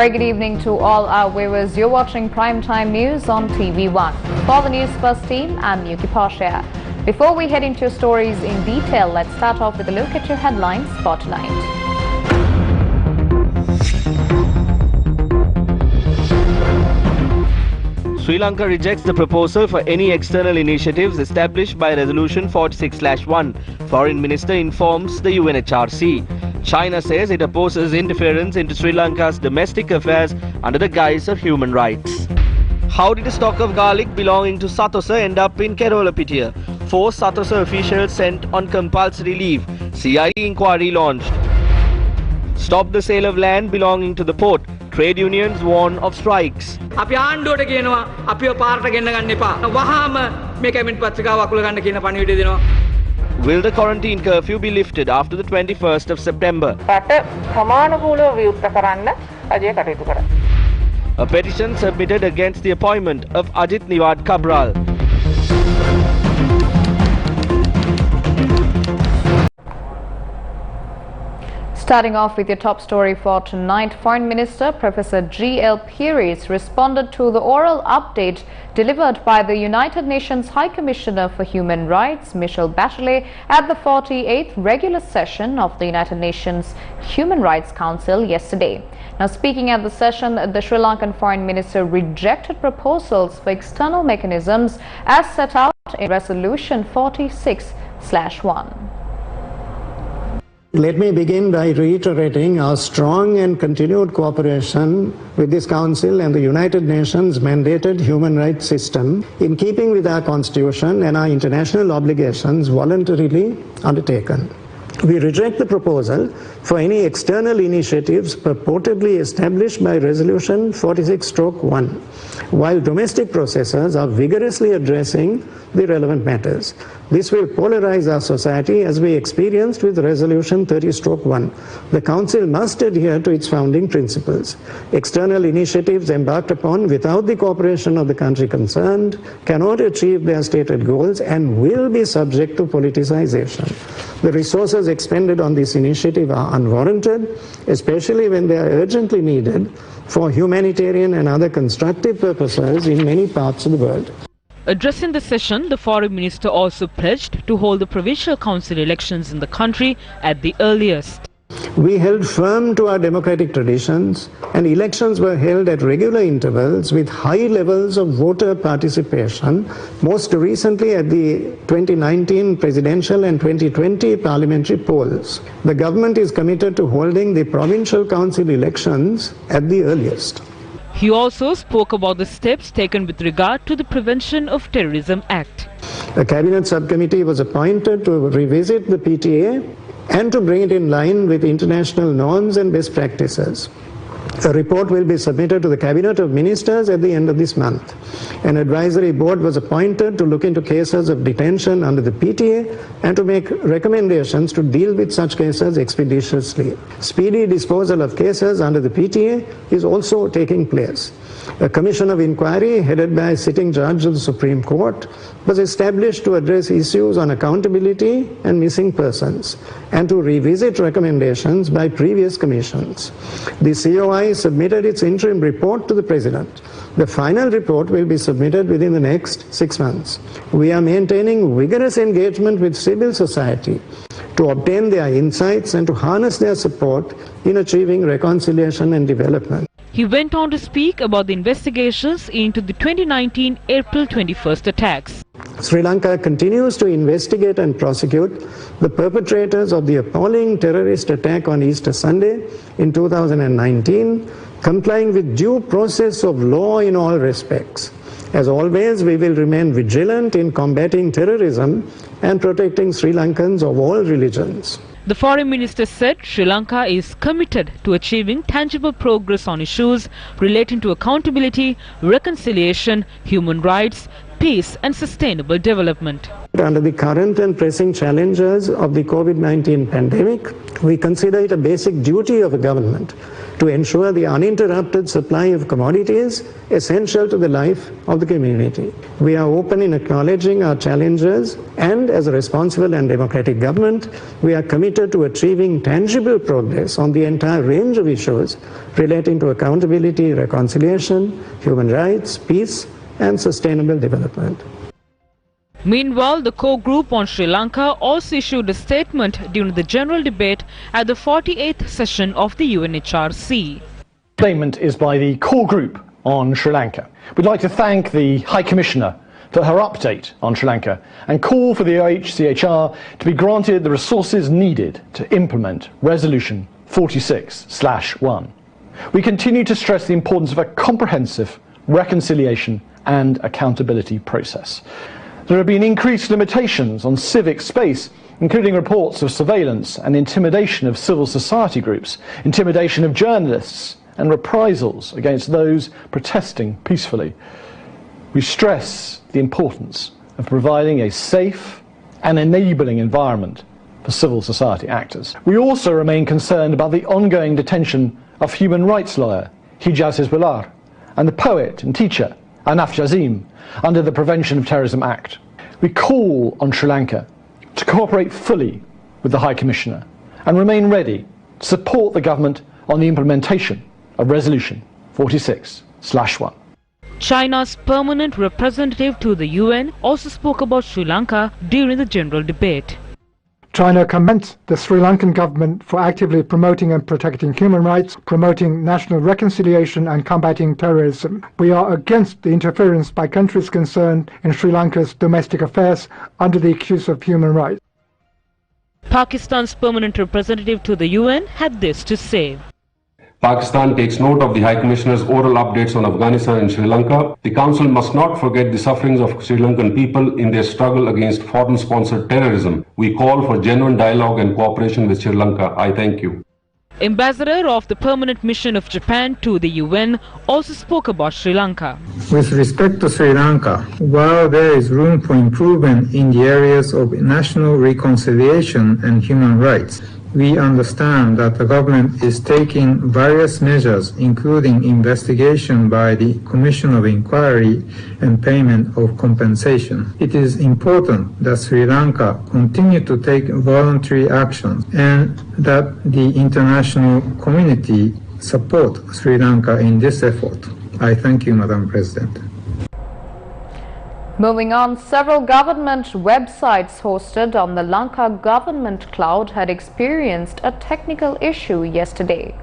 Very good evening to all our viewers. You're watching Primetime News on TV1. For the Newsfirst team, I'm Yuki Pasha. Before we head into your stories in detail, let's start off with a look at your headlines for tonight. Sri Lanka rejects the proposal for any external initiatives established by Resolution 46/1. Foreign Minister informs the UNHRC. China says it opposes interference into Sri Lanka's domestic affairs under the guise of human rights. How did a stock of garlic belonging to Satosa end up in Kerolapitiya? 4 Satosa officials sent on compulsory leave. CID inquiry launched. Stop the sale of land belonging to the port. Trade unions warn of strikes. අපි ආණ්ඩුවට කියනවා අපිව පාරට ගෙන්න ගන්න එපා. වහාම මේ කැබිනට් පත්‍රිකාව අකුල ගන්න කියන පණිවිඩය දෙනවා. Will the quarantine curfew be lifted after the 21st of September? A petition submitted against the appointment of Ajit Niwad Cabral. Starting off with your top story for tonight, Foreign Minister Professor G.L. Pires responded to the oral update delivered by the United Nations High Commissioner for Human Rights, Michelle Bachelet, at the 48th regular session of the United Nations Human Rights Council yesterday. Now, speaking at the session, the Sri Lankan Foreign Minister rejected proposals for external mechanisms as set out in Resolution 46/1. Let me begin by reiterating our strong and continued cooperation with this Council and the United Nations mandated human rights system in keeping with our Constitution and our international obligations voluntarily undertaken. We reject the proposal for any external initiatives purportedly established by Resolution 46/1, while domestic processors are vigorously addressing the relevant matters. This will polarize our society as we experienced with Resolution 30/1. The Council must adhere to its founding principles. External initiatives embarked upon without the cooperation of the country concerned cannot achieve their stated goals and will be subject to politicization. The resources expended on this initiative are unwarranted, especially when they are urgently needed for humanitarian and other constructive purposes in many parts of the world. Addressing the session, the Foreign Minister also pledged to hold the provincial council elections in the country at the earliest. We held firm to our democratic traditions, and elections were held at regular intervals with high levels of voter participation, most recently at the 2019 presidential and 2020 parliamentary polls. The government is committed to holding the provincial council elections at the earliest. He also spoke about the steps taken with regard to the Prevention of Terrorism Act. A cabinet subcommittee was appointed to revisit the PTA and to bring it in line with international norms and best practices. A report will be submitted to the Cabinet of Ministers at the end of this month. An advisory board was appointed to look into cases of detention under the PTA and to make recommendations to deal with such cases expeditiously. Speedy disposal of cases under the PTA is also taking place. A commission of inquiry headed by a sitting judge of the Supreme Court was established to address issues on accountability and missing persons and to revisit recommendations by previous commissions. The COI submitted its interim report to the President. The final report will be submitted within the next 6 months. We are maintaining vigorous engagement with civil society to obtain their insights and to harness their support in achieving reconciliation and development. He went on to speak about the investigations into the 2019 April 21st attacks. Sri Lanka continues to investigate and prosecute the perpetrators of the appalling terrorist attack on Easter Sunday in 2019, complying with due process of law in all respects. As always, we will remain vigilant in combating terrorism and protecting Sri Lankans of all religions. The Foreign Minister said Sri Lanka is committed to achieving tangible progress on issues relating to accountability, reconciliation, human rights, peace and sustainable development. Under the current and pressing challenges of the COVID-19 pandemic, we consider it a basic duty of a government to ensure the uninterrupted supply of commodities essential to the life of the community. We are open in acknowledging our challenges, and as a responsible and democratic government, we are committed to achieving tangible progress on the entire range of issues relating to accountability, reconciliation, human rights, peace, and sustainable development. Meanwhile, the core group on Sri Lanka also issued a statement during the general debate at the 48th session of the UNHRC. Statement is by the core group on Sri Lanka. We'd like to thank the High Commissioner for her update on Sri Lanka and call for the OHCHR to be granted the resources needed to implement Resolution 46/1. We continue to stress the importance of a comprehensive reconciliation and accountability process. There have been increased limitations on civic space, including reports of surveillance and intimidation of civil society groups, intimidation of journalists, and reprisals against those protesting peacefully. We stress the importance of providing a safe and enabling environment for civil society actors. We also remain concerned about the ongoing detention of human rights lawyer Hijaz Hizbullah and the poet and teacher Anaf Jazim under the Prevention of Terrorism Act. We call on Sri Lanka to cooperate fully with the High Commissioner and remain ready to support the government on the implementation of Resolution 46/1. China's permanent representative to the UN also spoke about Sri Lanka during the general debate. China commends the Sri Lankan government for actively promoting and protecting human rights, promoting national reconciliation and combating terrorism. We are against the interference by countries concerned in Sri Lanka's domestic affairs under the excuse of human rights. Pakistan's permanent representative to the UN had this to say. Pakistan takes note of the High Commissioner's oral updates on Afghanistan and Sri Lanka. The Council must not forget the sufferings of Sri Lankan people in their struggle against foreign-sponsored terrorism. We call for genuine dialogue and cooperation with Sri Lanka. I thank you. Ambassador of the Permanent Mission of Japan to the UN also spoke about Sri Lanka. With respect to Sri Lanka, while there is room for improvement in the areas of national reconciliation and human rights, we understand that the government is taking various measures, including investigation by the Commission of Inquiry and payment of compensation. It is important that Sri Lanka continue to take voluntary actions and that the international community support Sri Lanka in this effort. I thank you, Madam President. Moving on, several government websites hosted on the Lanka government cloud had experienced a technical issue yesterday.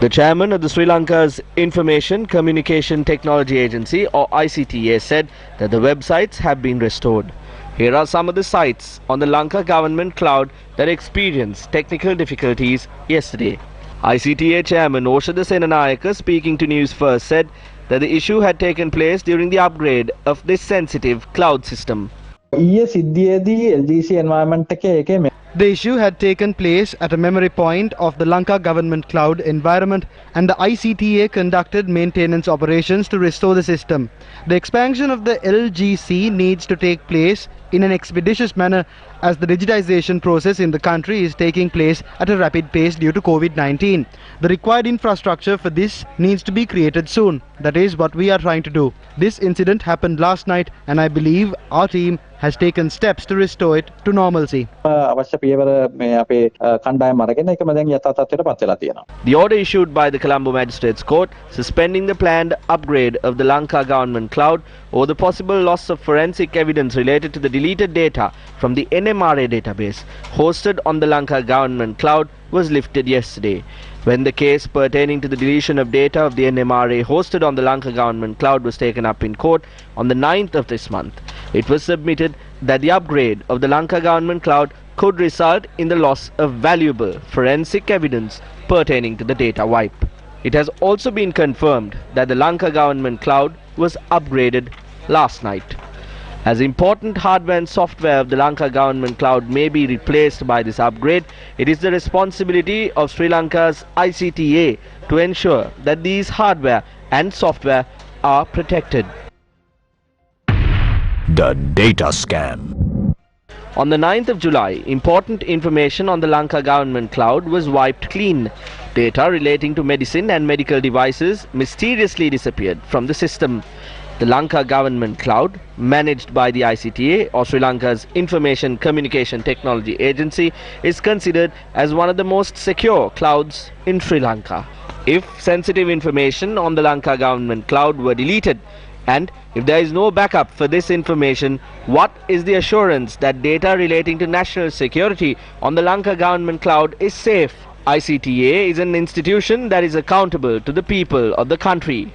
The chairman of the Sri Lanka's Information Communication Technology Agency, or ICTA, said that the websites have been restored. Here are some of the sites on the Lanka government cloud that experienced technical difficulties yesterday. ICTA chairman Oshada Senanayaka, speaking to Newsfirst, said that the issue had taken place during the upgrade of this sensitive cloud system. The issue had taken place at a memory point of the Lanka government cloud environment, and the ICTA conducted maintenance operations to restore the system. The expansion of the LGC needs to take place in an expeditious manner as the digitization process in the country is taking place at a rapid pace due to COVID-19. The required infrastructure for this needs to be created soon. That is what we are trying to do. This incident happened last night, and I believe our team has taken steps to restore it to normalcy. The order issued by the Colombo Magistrates Court suspending the planned upgrade of the Lanka government cloud over the possible loss of forensic evidence related to the deleted data from the NMRA database hosted on the Lanka government cloud was lifted yesterday. When the case pertaining to the deletion of data of the NMRA hosted on the Lanka government cloud was taken up in court on the 9th of this month, it was submitted that the upgrade of the Lanka government cloud could result in the loss of valuable forensic evidence pertaining to the data wipe. It has also been confirmed that the Lanka government cloud was upgraded last night. As important hardware and software of the Lanka government cloud may be replaced by this upgrade, it is the responsibility of Sri Lanka's ICTA to ensure that these hardware and software are protected. The data scam. On the 9th of July, important information on the Lanka government cloud was wiped clean. Data relating to medicine and medical devices mysteriously disappeared from the system. The Lanka government cloud, managed by the ICTA, or Sri Lanka's Information Communication Technology Agency, is considered as one of the most secure clouds in Sri Lanka. If sensitive information on the Lanka government cloud were deleted, and if there is no backup for this information, what is the assurance that data relating to national security on the Lanka government cloud is safe? ICTA is an institution that is accountable to the people of the country.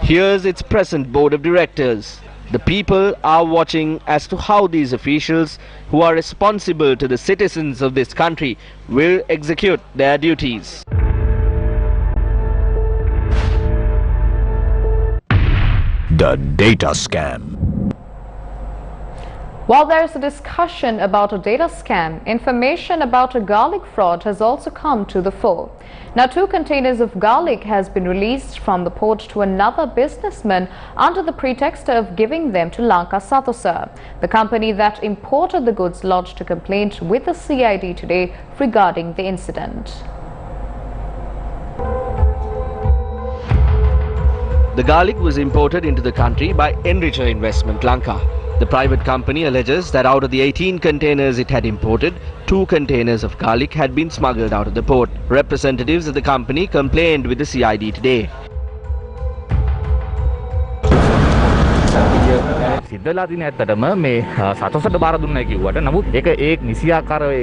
Here's its present board of directors. The people are watching as to how these officials, who are responsible to the citizens of this country, will execute their duties. The data scam. While there is a discussion about a data scam, information about a garlic fraud has also come to the fore. Now, 2 containers of garlic has been released from the port to another businessman under the pretext of giving them to Lanka Sathosa. The company that imported the goods lodged a complaint with the CID today regarding the incident. The garlic was imported into the country by Enricher Investment Lanka. The private company alleges that out of the 18 containers it had imported, 2 containers of garlic had been smuggled out of the port. Representatives of the company complained with the CID today. සිද්ධලා තියෙන ඇත්තටම මේ සතොසට බාර දුන්නයි කිව්වට නමුත් ඒක නිසියාකාරව ඒ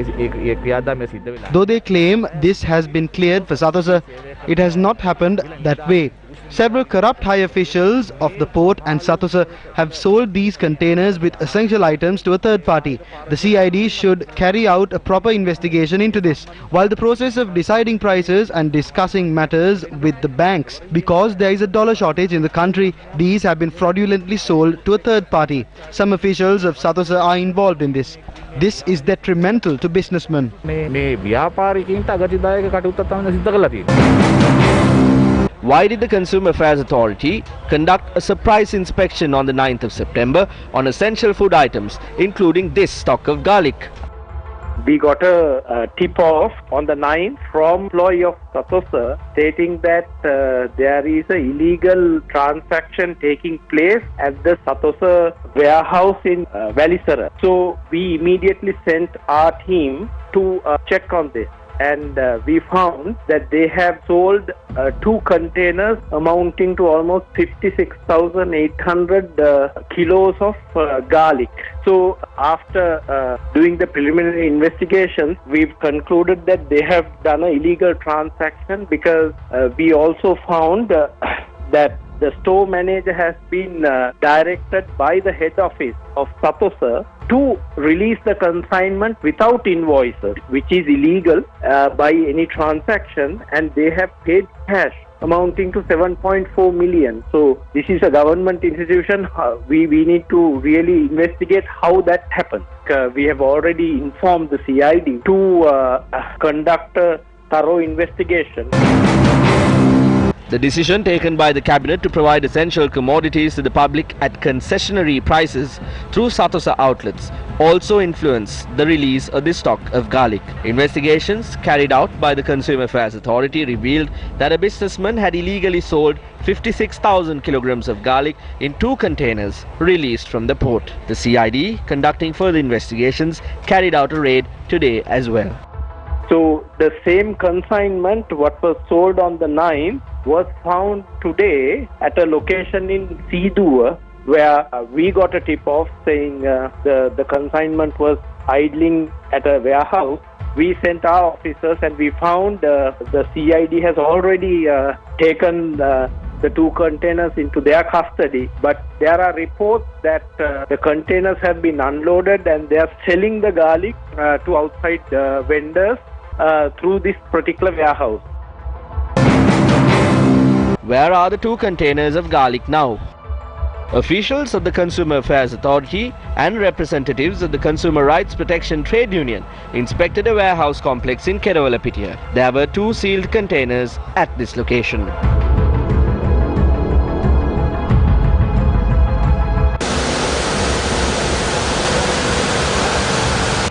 ක්‍රියාදාමය සිද්ධ වෙලා. Though they claim this has been cleared for Sathosa, it has not happened that way. Several corrupt high officials of the port and Sathosa have sold these containers with essential items to a third party. The CID should carry out a proper investigation into this. While the process of deciding prices and discussing matters with the banks, because there is a dollar shortage in the country, these have been fraudulently sold to a third party. Some officials of Sathosa are involved in this. This is detrimental to businessmen. මේ ව්‍යාපාරිකයින්ට අගතිදායක කටයුත්තක් තමයි සිද්ධ කරලා තියෙන්නේ. Why did the Consumer Affairs Authority conduct a surprise inspection on the 9th of September on essential food items, including this stock of garlic? We got a tip-off on the 9th from employee of Sathosa stating that there is an illegal transaction taking place at the Sathosa warehouse in Valisara. So we immediately sent our team to check on this. And we found that they have sold 2 containers amounting to almost 56,800 kilos of garlic. So after doing the preliminary investigations, we've concluded that they have done an illegal transaction because we also found that the store manager has been directed by the head office of Sathosa to release the consignment without invoices, which is illegal by any transaction, and they have paid cash amounting to 7.4 million. So this is a government institution. We need to really investigate how that happened. We have already informed the CID to conduct a thorough investigation. The decision taken by the cabinet to provide essential commodities to the public at concessionary prices through Sathosa outlets also influenced the release of the stock of garlic. Investigations carried out by the Consumer Affairs Authority revealed that a businessman had illegally sold 56,000 kilograms of garlic in 2 containers released from the port. The CID, conducting further investigations, carried out a raid today as well. So the same consignment what was sold on the 9th was found today at a location in Sidua, where we got a tip-off saying the consignment was idling at a warehouse. We sent our officers and we found the CID has already taken the 2 containers into their custody, but there are reports that the containers have been unloaded and they are selling the garlic to outside vendors through this particular warehouse. Where are the 2 containers of garlic now? Officials of the Consumer Affairs Authority and representatives of the Consumer Rights Protection Trade Union inspected a warehouse complex in Kerawalapitia. There were 2 sealed containers at this location.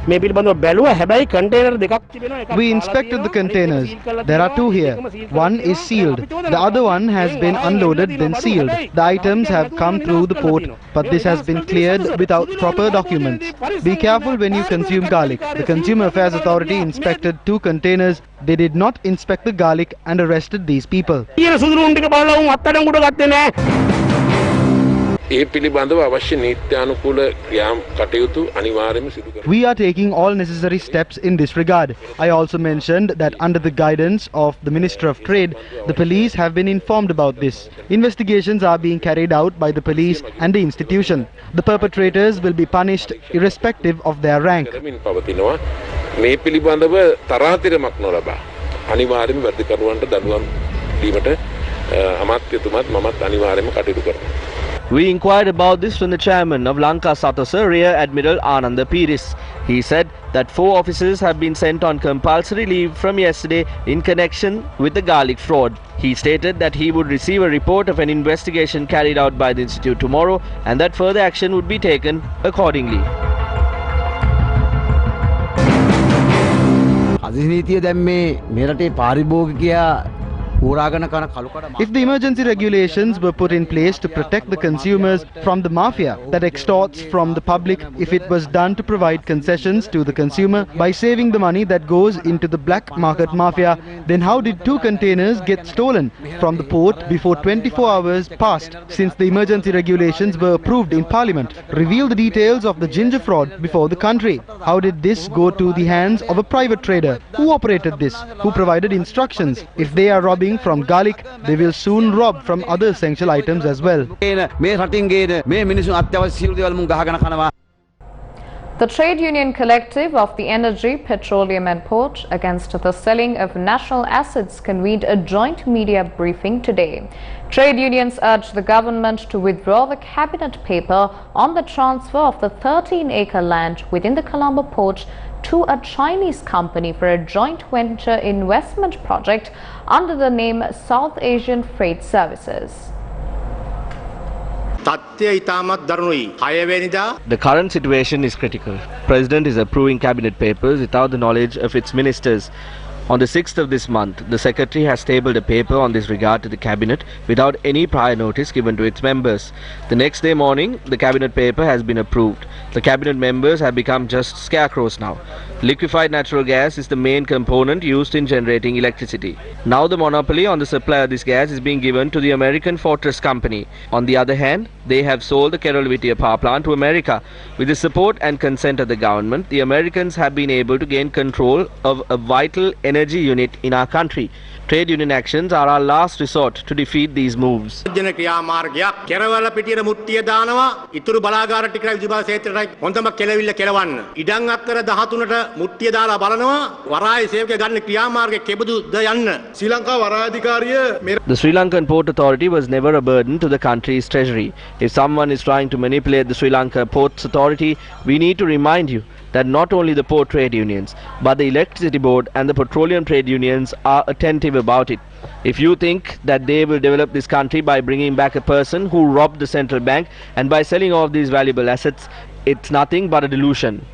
We inspected the containers. There are two here. One is sealed. The other one has been unloaded then sealed. The items have come through the port, but this has been cleared without proper documents. Be careful when you consume garlic. The Consumer Affairs Authority inspected 2 containers. They did not inspect the garlic and arrested these people. We are taking all necessary steps in this regard. I also mentioned that under the guidance of the Minister of Trade, the police have been informed about this. Investigations are being carried out by the police and the institution. The perpetrators will be punished irrespective of their rank. We inquired about this from the chairman of Lanka Satasa, Rear Admiral Ananda Piris. He said that 4 officers have been sent on compulsory leave from yesterday in connection with the garlic fraud. He stated that he would receive a report of an investigation carried out by the institute tomorrow and that further action would be taken accordingly. If the emergency regulations were put in place to protect the consumers from the mafia that extorts from the public, if it was done to provide concessions to the consumer by saving the money that goes into the black market mafia, then how did 2 containers get stolen from the port before 24 hours passed since the emergency regulations were approved in Parliament? Reveal the details of the ginger fraud before the country. How did this go to the hands of a private trader? Who operated this? Who provided instructions? If they are robbing from garlic, they will soon rob from other essential items as well. The Trade Union Collective of the Energy, Petroleum and Port against the selling of national assets convened a joint media briefing today. Trade unions urged the government to withdraw the cabinet paper on the transfer of the 13-acre land within the Colombo port to a Chinese company for a joint venture investment project under the name South Asian Freight Services. The current situation is critical. President is approving cabinet papers without the knowledge of its ministers. On the 6th of this month, the Secretary has tabled a paper on this regard to the Cabinet without any prior notice given to its members. The next day morning, the Cabinet paper has been approved. The Cabinet members have become just scarecrows now. Liquefied natural gas is the main component used in generating electricity. Now the monopoly on the supply of this gas is being given to the American Fortress Company. On the other hand, they have sold the Kerala power plant to America. With the support and consent of the government, the Americans have been able to gain control of a vital energy unit in our country. Trade union actions are our last resort to defeat these moves. The Sri Lankan Port Authority was never a burden to the country's treasury. If someone is trying to manipulate the Sri Lanka Ports Authority, we need to remind you that not only the port trade unions, but the electricity board and the petroleum trade unions are attentive about it. If you think that they will develop this country by bringing back a person who robbed the central bank and by selling off these valuable assets, it's nothing but a delusion.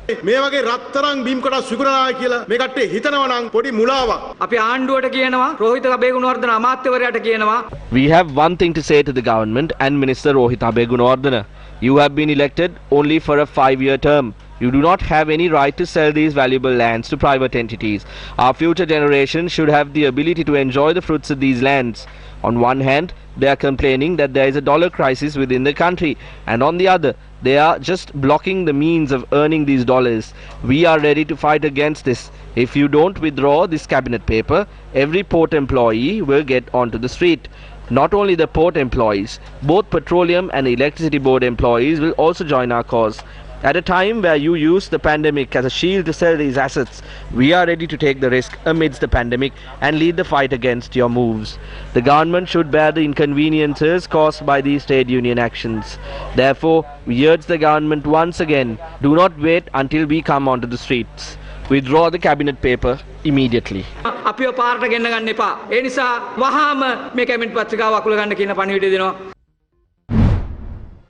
We have one thing to say to the government and Minister Rohit Abegunawardena. You have been elected only for a 5-year term. You do not have any right to sell these valuable lands to private entities. Our future generations should have the ability to enjoy the fruits of these lands. On one hand, they are complaining that there is a dollar crisis within the country, and on the other, they are just blocking the means of earning these dollars. We are ready to fight against this. If you don't withdraw this cabinet paper, every port employee will get onto the street. Not only the port employees, both petroleum and electricity board employees will also join our cause. At a time where you use the pandemic as a shield to sell these assets, we are ready to take the risk amidst the pandemic and lead the fight against your moves. The government should bear the inconveniences caused by these trade union actions. Therefore, we urge the government once again, do not wait until we come onto the streets. Withdraw the cabinet paper immediately.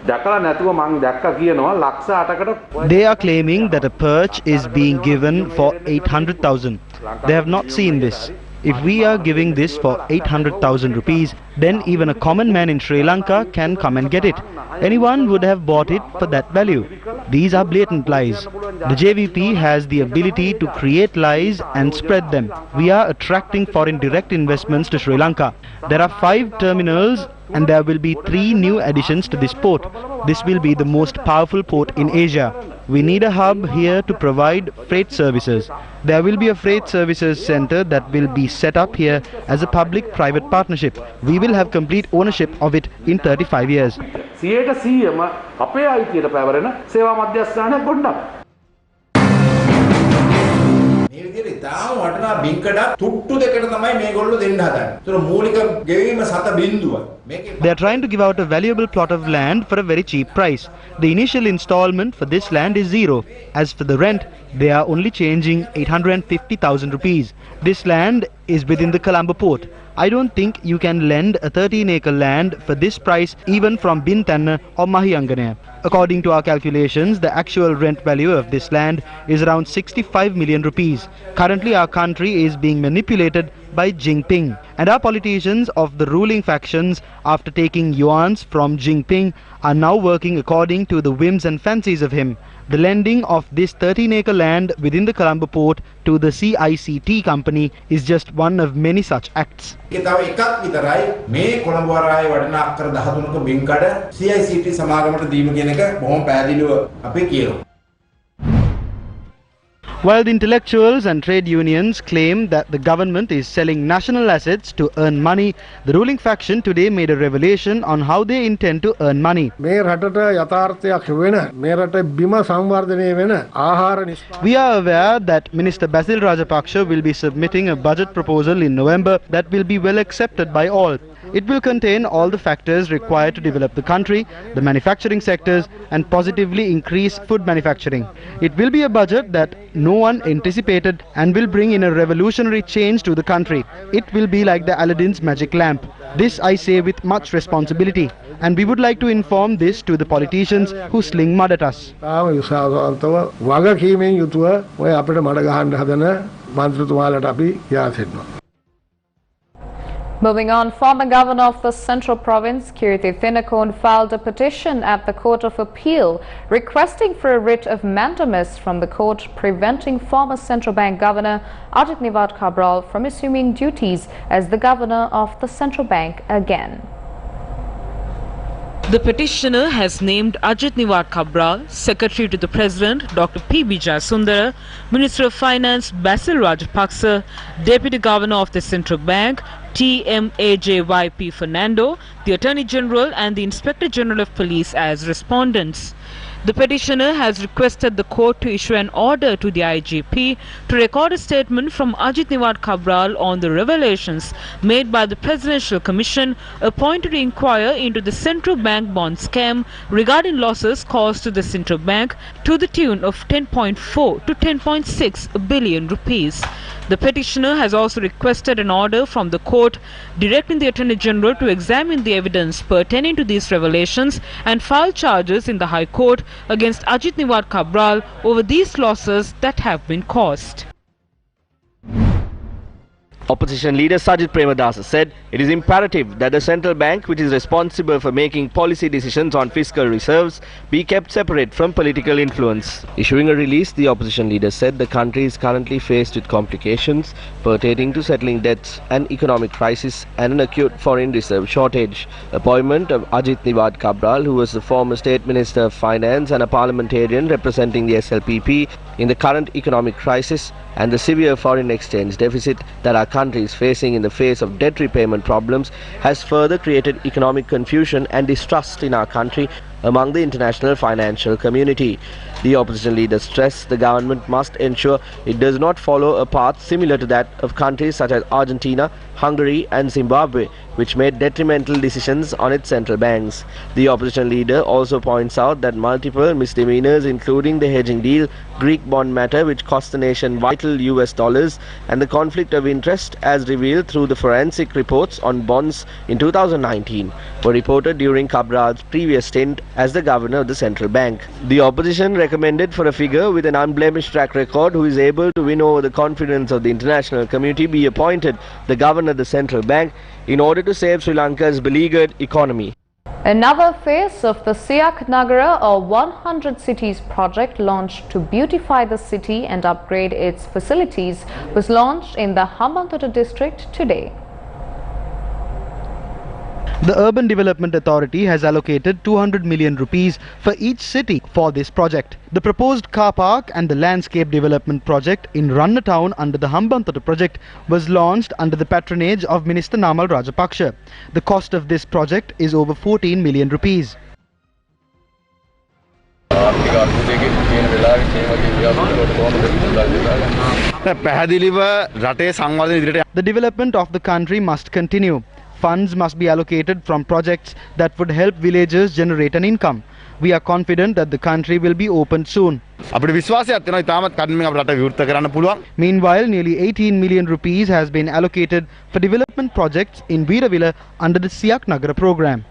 They are claiming that a perch is being given for 800,000. They have not seen this. If we are giving this for 800,000 rupees, then even a common man in Sri Lanka can come and get it. Anyone would have bought it for that value. These are blatant lies. The JVP has the ability to create lies and spread them. We are attracting foreign direct investments to Sri Lanka. There are 5 terminals and there will be 3 new additions to this port. This will be the most powerful port in Asia. We need a hub here to provide freight services. There will be a freight services center that will be set up here as a public-private partnership. We will have complete ownership of it in 35 years. They are trying to give out a valuable plot of land for a very cheap price. The initial installment for this land is 0. As for the rent, they are only changing 850,000 rupees. This land is within the Colombo port. I don't think you can lend a 13-acre land for this price even from Bintanna or Mahiyangana. According to our calculations, the actual rent value of this land is around 65 million rupees. Currently, our country is being manipulated by Jinping, and our politicians of the ruling factions, after taking yuans from Jinping, are now working according to the whims and fancies of him. The lending of this 13-acre land within the Colombo port to the CICT company is just one of many such acts. While the intellectuals and trade unions claim that the government is selling national assets to earn money, the ruling faction today made a revelation on how they intend to earn money. We are aware that Minister Basil Rajapaksa will be submitting a budget proposal in November that will be well accepted by all. It will contain all the factors required to develop the country, the manufacturing sectors, and positively increase food manufacturing. It will be a budget that no one anticipated and will bring in a revolutionary change to the country. It will be like the Aladdin's magic lamp. This I say with much responsibility, and we would like to inform this to the politicians who sling mud at us. Moving on, former governor of the Central Province, Kirti Thinakon, filed a petition at the Court of Appeal requesting for a writ of mandamus from the court preventing former Central Bank Governor Ajit Niwat Cabral from assuming duties as the governor of the Central Bank again. The petitioner has named Ajit Niwat Cabral, Secretary to the President Dr. P. Vijayasundara, Minister of Finance Basil Rajapaksa, Deputy Governor of the Central Bank TMAJYP Fernando, the Attorney General and the Inspector General of Police as respondents. The petitioner has requested the court to issue an order to the IGP to record a statement from Ajit Niwat Cabral on the revelations made by the Presidential Commission appointed to inquire into the central bank bond scam regarding losses caused to the central bank to the tune of 10.4 to 10.6 billion rupees. The petitioner has also requested an order from the court directing the Attorney General to examine the evidence pertaining to these revelations and file charges in the High Court against Ajit Niwat Cabral over these losses that have been caused. Opposition leader Sajid Premadasa said it is imperative that the central bank, which is responsible for making policy decisions on fiscal reserves, be kept separate from political influence. Issuing a release, the opposition leader said the country is currently faced with complications pertaining to settling debts, an economic crisis and an acute foreign reserve shortage. Appointment of Ajit Niwat Cabral, who was the former State Minister of Finance and a parliamentarian representing the SLPP in the current economic crisis and the severe foreign exchange deficit that our country is facing in the face of debt repayment problems, has further created economic confusion and distrust in our country among the international financial community. The opposition leader stressed the government must ensure it does not follow a path similar to that of countries such as Argentina, Hungary and Zimbabwe, which made detrimental decisions on its central banks. The opposition leader also points out that multiple misdemeanors, including the hedging deal, Greek bond matter which cost the nation vital US dollars, and the conflict of interest as revealed through the forensic reports on bonds in 2019, were reported during Cabral's previous stint as the governor of the central bank. The opposition recommended for a figure with an unblemished track record who is able to win over the confidence of the international community be appointed the governor of the central bank in order to save Sri Lanka's beleaguered economy. Another phase of the Siak Nagara, a 100 cities project launched to beautify the city and upgrade its facilities, was launched in the Hambantota district today. The Urban Development Authority has allocated 200 million rupees for each city for this project. The proposed car park and the landscape development project in Ranna town under the Hambantota project was launched under the patronage of Minister Namal Rajapaksha. The cost of this project is over 14 million rupees. The development of the country must continue. Funds must be allocated from projects that would help villagers generate an income. We are confident that the country will be opened soon. Meanwhile, nearly 18 million rupees has been allocated for development projects in Veeravilla under the Siak Nagara program.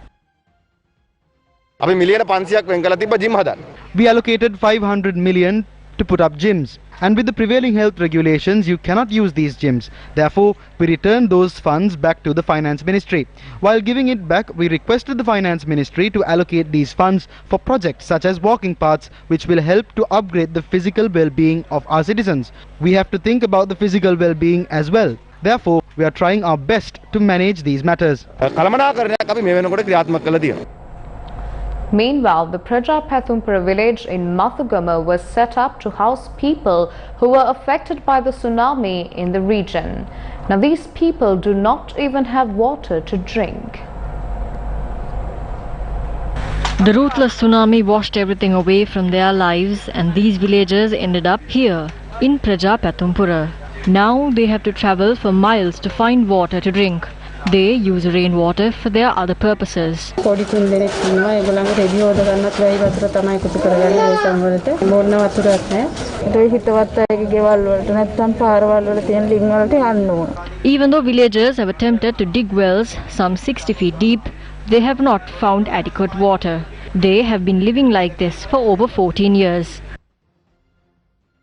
We allocated 500 million to put up gyms. And with the prevailing health regulations, you cannot use these gyms. Therefore, we returned those funds back to the Finance Ministry. While giving it back, we requested the Finance Ministry to allocate these funds for projects such as walking paths, which will help to upgrade the physical well-being of our citizens. We have to think about the physical well-being as well. Therefore, we are trying our best to manage these matters. Meanwhile, the Prajapathumpura village in Mathugama was set up to house people who were affected by the tsunami in the region. Now, these people do not even have water to drink. The ruthless tsunami washed everything away from their lives, and these villagers ended up here in Prajapathumpura. Now they have to travel for miles to find water to drink. They use rainwater for their other purposes. Even though villagers have attempted to dig wells some 60 feet deep, they have not found adequate water. They have been living like this for over 14 years.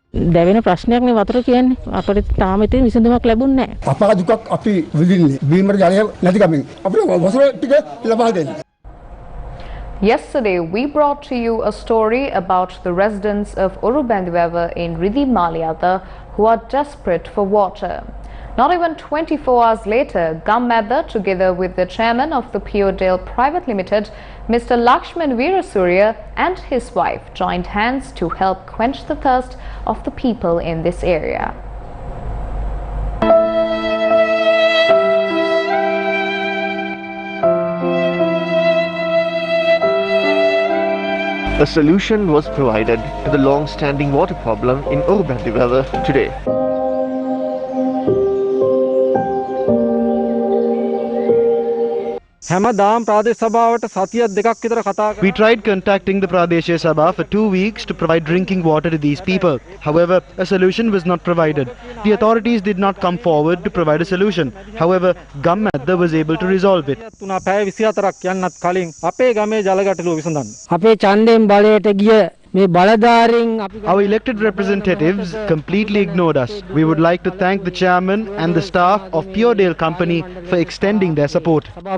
දැවෙන ප්‍රශ්නයක් නේ වතුර කියන්නේ අපිට තාම ඉතින් විසඳුමක් ලැබුණේ නැහැ. අපා දුකක් අපි විඳින්නේ බීමර ජලය නැති කමින් අපිට වතුර ටික ලබා දෙන්න. Yesterday, we brought to you a story about the residents of Urubandiweva in Rithi Malayada who are desperate for water. Not even 24 hours later, Gammadda, together with the chairman of the Puredale Private Limited, Mr. Lakshman Veerasurya, and his wife joined hands to help quench the thirst of the people in this area. A solution was provided to the long-standing water problem in Urubandiweva today. We tried contacting the Pradesh Sabha for 2 weeks to provide drinking water to these people. However, a solution was not provided. The authorities did not come forward to provide a solution. However, Gammadda was able to resolve it. Our elected representatives completely ignored us. We would like to thank the chairman and the staff of Puredale Company for extending their support. We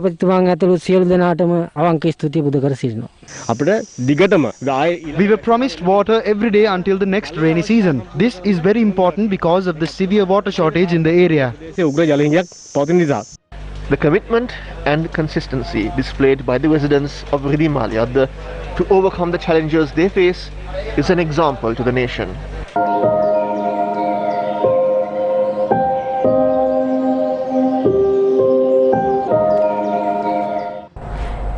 were promised water every day until the next rainy season. This is very important because of the severe water shortage in the area. The commitment and consistency displayed by the residents of Rithi Malayada to overcome the challenges they face is an example to the nation.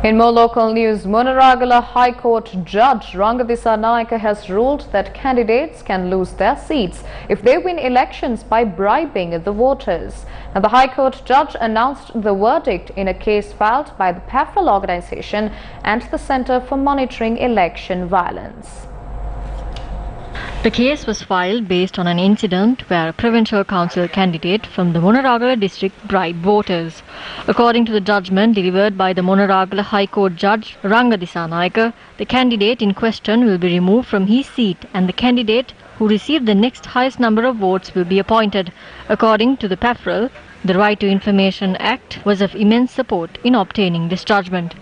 In more local news, Monaragala High Court Judge Rangadisa Naika has ruled that candidates can lose their seats if they win elections by bribing the voters. Now, the High Court judge announced the verdict in a case filed by the PAFRAL organization and the Center for Monitoring Election Violence. The case was filed based on an incident where a provincial council candidate from the Monaragala district bribed voters. According to the judgment delivered by the Monaragala High Court Judge Ranga Disanayaka, the candidate in question will be removed from his seat and the candidate who received the next highest number of votes will be appointed. According to the PAFRL, the Right to Information Act was of immense support in obtaining this judgment.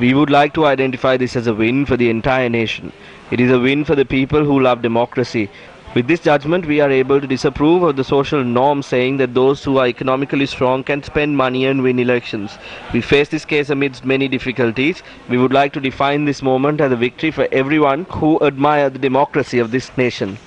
We would like to identify this as a win for the entire nation. It is a win for the people who love democracy. With this judgment, we are able to disapprove of the social norm saying that those who are economically strong can spend money and win elections. We face this case amidst many difficulties. We would like to define this moment as a victory for everyone who admire the democracy of this nation.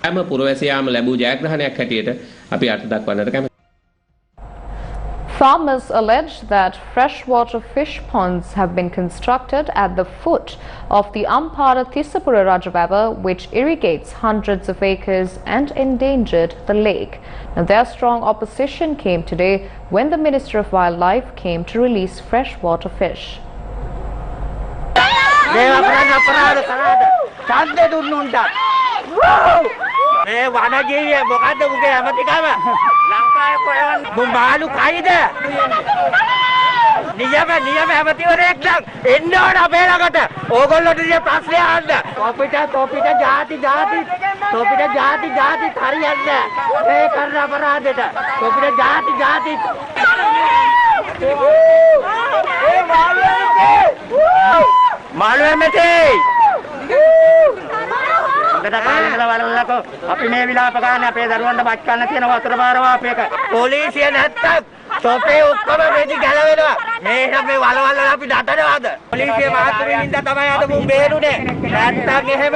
Farmers allege that freshwater fish ponds have been constructed at the foot of the Ampara Tissapura Rajavava, which irrigates hundreds of acres and endangered the lake. Now, their strong opposition came today when the Minister of Wildlife came to release freshwater fish. මේ වනජීවිය මොකද්ද උගේ ඇමතිකම ලංකාවේ කොහෙවත් බාලු කයිද නියම ඇමතිවරයෙක් නම් එන්න ඕන අපේ ළඟට ඕගොල්ලෝට ඉතින් ප්‍රශ්නය අහන්න තොපිට ಜಾති හරියන්නේ මේ කරන අපරාධෙට තොපිට ಜಾති මාළුවේ මෙතේ අපි මේ විලාප ගන්න අපේ දරුවන්ට බත් කන්න තියෙන වතුර බාර වාපයක පොලිසිය නැත්තම් තොපේ ඔක්කොම මෙදි ගැලවෙනවා මේ මේ වලවල් වල අපි නටනවාද පොලිසිය මහතුරුන්ින්ද තමයි අද මුන් බේරුනේ නැත්තම් එහෙම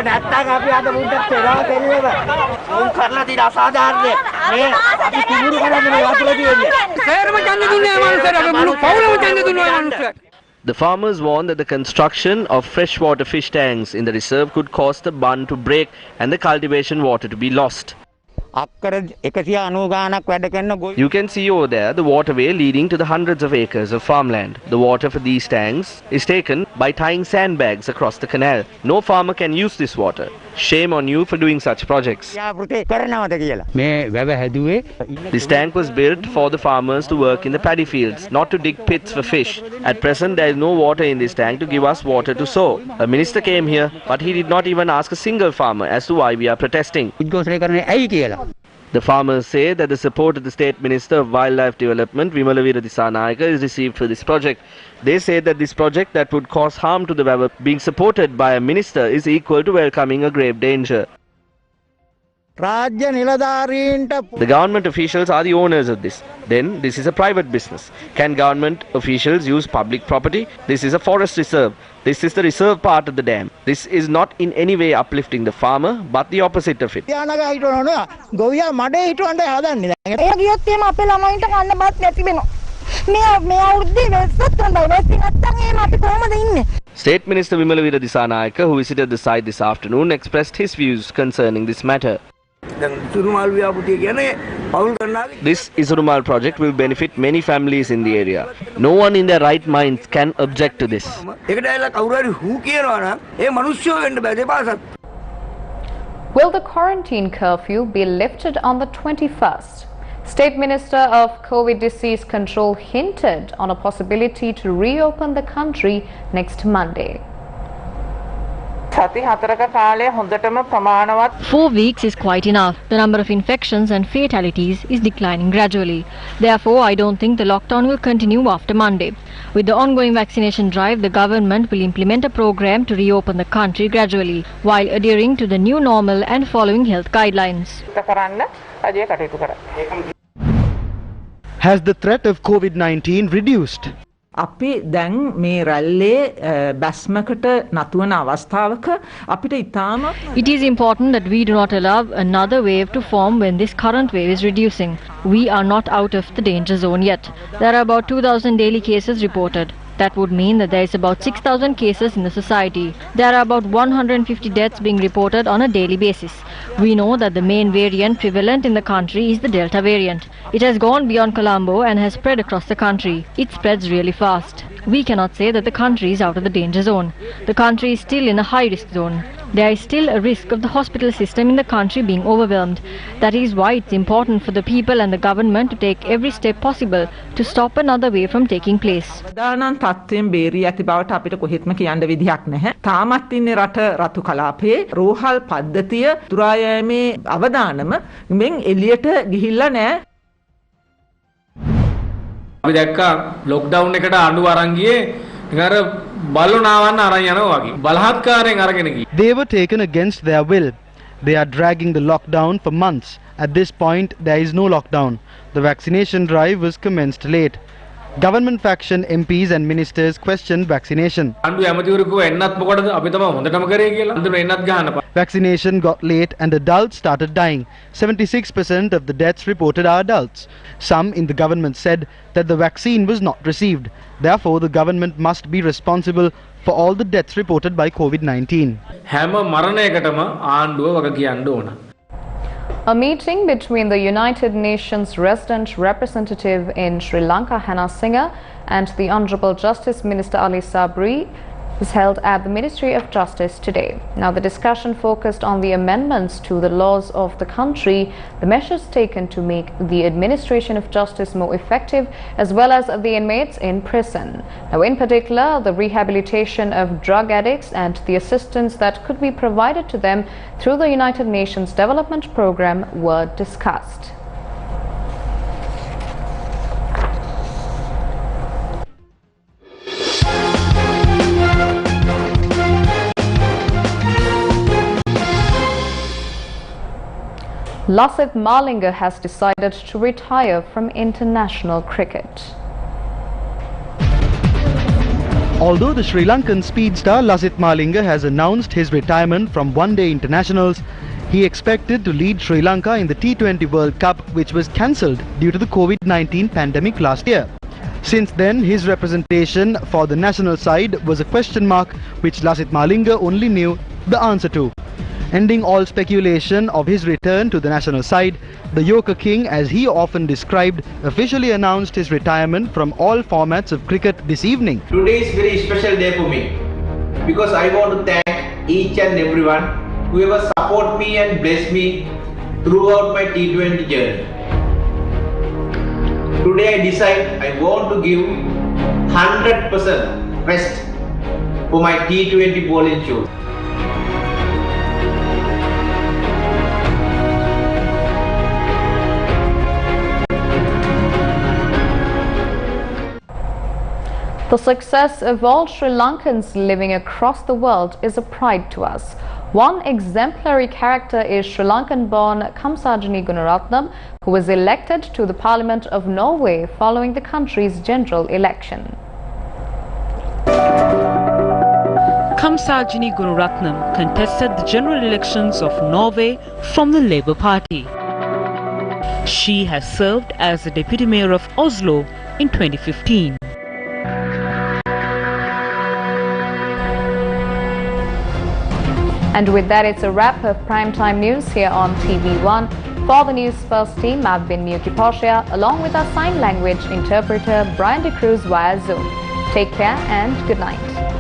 නැත්තම් අපි අද මුන්ට පෙරව දෙන්නේව මුන් කරලා තියෙන අසාධාරණේ මේ අපි කුඹුරු කරන්නේ මේ වතුර තියෙන්නේ සේරම ඡන්ද දුන්නේ මනුස්සයර අපි මුළු පවුලම ඡන්ද දුන්නා මනුස්සයර. The farmers warned that the construction of freshwater fish tanks in the reserve could cause the bund to break and the cultivation water to be lost. You can see over there the waterway leading to the hundreds of acres of farmland. The water for these tanks is taken by tying sandbags across the canal. No farmer can use this water. Shame on you for doing such projects. This tank was built for the farmers to work in the paddy fields, not to dig pits for fish. At present, there is no water in this tank to give us water to sow. A minister came here, but he did not even ask a single farmer as to why we are protesting. The farmers say that the support of the State Minister of Wildlife Development, Vimalavira Disanayaka, is received for this project. They say that this project that would cause harm to the Wawa being supported by a minister is equal to welcoming a grave danger. The government officials are the owners of this. Then this is a private business. Can government officials use public property? This is a forest reserve. This is the reserve part of the dam. This is not in any way uplifting the farmer, but the opposite of it. State Minister Vimalavira Disanayaka, who visited the site this afternoon, expressed his views concerning this matter. This Isurumal project will benefit many families in the area. No one in their right minds can object to this. Will the quarantine curfew be lifted on the 21st? State Minister of COVID Disease Control hinted on a possibility to reopen the country next Monday. 4 weeks is quite enough. The number of infections and fatalities is declining gradually. Therefore, I don't think the lockdown will continue after Monday. With the ongoing vaccination drive, the government will implement a program to reopen the country gradually, while adhering to the new normal and following health guidelines. Has the threat of COVID-19 reduced? අපි දැන් මේ රැල්ලේ බැස්මකට නතුවන අවස්ථාවක අපිට ඉතාම It is important that we do not allow another wave to form when this current wave is reducing. We are not out of the danger zone yet. There are about 2,000 daily cases reported. That would mean that there is about 6,000 cases in the society. There are about 150 deaths being reported on a daily basis. We know that the main variant prevalent in the country is the Delta variant. It has gone beyond Colombo and has spread across the country. It spreads really fast. We cannot say that the country is out of the danger zone. The country is still in a high-risk zone. There is still a risk of the hospital system in the country being overwhelmed. That is why it's important for the people and the government to take every step possible to stop another wave from taking place. අවදානම් තත්ත්වයෙන් බේරී ඇති බවට අපිට කොහෙත්ම කියන්න විදිහක් නැහැ. තාමත් ඉන්නේ රට රතු කලාපයේ රෝහල් පද්ධතිය තුරා යෑමේ අවදානම මෙන් එළියට ගිහිල්ලා නැහැ. අපි දැක්කා ලොක්ඩවුන් එකට අඬු අරන් ගියේ නිකන් බලුනාවන්න අරන් යනවා වගේ. බලහත්කාරයෙන් අරගෙන ගියේ. They were taken against their will. They are dragging the lockdown for months. At this point, there is no lockdown. The vaccination drive was commenced late. Government faction MPs and ministers questioned vaccination. Vaccination got late and adults started dying. 76% of the deaths reported are adults. Some in the government said that the vaccine was not received. Therefore, the government must be responsible for all the deaths reported by COVID-19. A meeting between the United Nations resident representative in Sri Lanka, Hannah Singer, and the Honourable Justice Minister Ali Sabri was held at the Ministry of Justice today. Now, the discussion focused on the amendments to the laws of the country, the measures taken to make the administration of justice more effective, as well as the inmates in prison. Now, in particular, the rehabilitation of drug addicts and the assistance that could be provided to them through the United Nations Development Programme were discussed. Lasith Malinga has decided to retire from international cricket. Although the Sri Lankan speed star Lasith Malinga has announced his retirement from one-day internationals, he expected to lead Sri Lanka in the T20 World Cup, which was cancelled due to the COVID-19 pandemic last year. Since then, his representation for the national side was a question mark which Lasith Malinga only knew the answer to. Ending all speculation of his return to the national side, the Yorker King, as he often described, officially announced his retirement from all formats of cricket this evening. Today is a very special day for me because I want to thank each and everyone who ever support me and bless me throughout my T20 journey. Today I decide I want to give 100% rest for my T20 bowling show. The success of all Sri Lankans living across the world is a pride to us. One exemplary character is Sri Lankan-born Kamsajini Gunaratnam, who was elected to the Parliament of Norway following the country's general election. Kamsajini Gunaratnam contested the general elections of Norway from the Labour Party. She has served as the Deputy Mayor of Oslo in 2015. And with that, it's a wrap of primetime news here on TV1. For the News First team, I've been Miyuki Portia, along with our sign language interpreter Brian De Cruz via Zoom. Take care and good night.